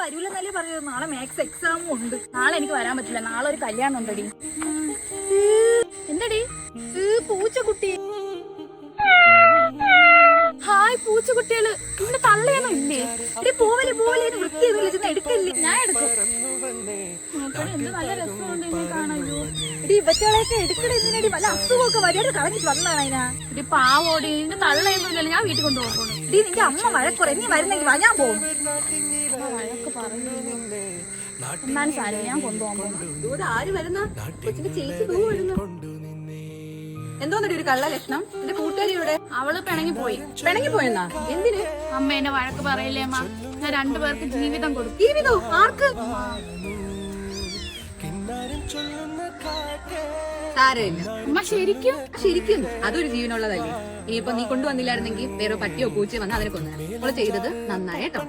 വരൂലെന്നല്ലേ പറയുന്നത്. നാളെ മാത്സ് എക്സാമും ഉണ്ട്. നാളെ എനിക്ക് വരാൻ പറ്റില്ല. നാളെ ഒരു കല്യാണം ഉണ്ടടി. എന്തടി? പൂച്ചക്കുട്ടി. ഹായ് പൂച്ചക്കുട്ടികള്. ഇവിടെ തള്ളയൊന്നും ഇല്ലേ? പോവല് പോവല് വൃത്തിയൊന്നുമില്ല. ചെന്ന് എടുക്കല്ലേ? ഞാൻ എടുക്കും. എന്ത് നല്ല രസമുണ്ട് ഇനി കാണാനോ. ഇടി ഇവറ്റകളെയൊക്കെ എടുക്കണെന്തിനടി? വല്ല അസുഖമൊക്കെ വരികയായിട്ട് കളഞ്ഞിട്ട് വന്നതാണ് അതിനാ. ഇടി പാവോടി. നിന്റെ തള്ളയൊന്നും ഇല്ലല്ലോ. ഞാൻ വീട്ടിൽ കൊണ്ടുപോകണം. ഇടി നിന്റെ അമ്മ വഴക്കുറ. നീ വരുന്നെങ്കിൽ വാ, ഞാൻ പോകും. വഴക്ക് പറഞ്ഞു എന്നാലും സാരി ഞാൻ കൊണ്ടുപോകാൻ പോകും. ആര് വരുന്ന കൊച്ചിന്റെ ചേച്ചി തൂ വരുന്നു. എന്തോന്നടി ഒരു കള്ള ലക്ഷണം? എന്റെ കൂട്ടുകാരി ഇവിടെ. അവള് പിണങ്ങി പോയി. പിണങ്ങി പോയെന്നാ? എന്തിന്? അമ്മ എന്നെ വഴക്ക് പറയില്ലേ അമ്മ? ഞാൻ രണ്ടുപേർക്ക് ജീവിതം കൊടുക്കും. ജീവിതോ? ആർക്ക്? സാരമില്ല അമ്മ. ശരിക്കും? ശരിക്കും അതൊരു ജീവനുള്ളതല്ലേ. ഇനിയിപ്പൊ നീ കൊണ്ടുവന്നില്ലായിരുന്നെങ്കിൽ വേറെ പട്ടിയോ പൂച്ചയോ വന്നാൽ അതിനെ കൊന്നു. അവള് ചെയ്തത് നന്നായി കേട്ടോ.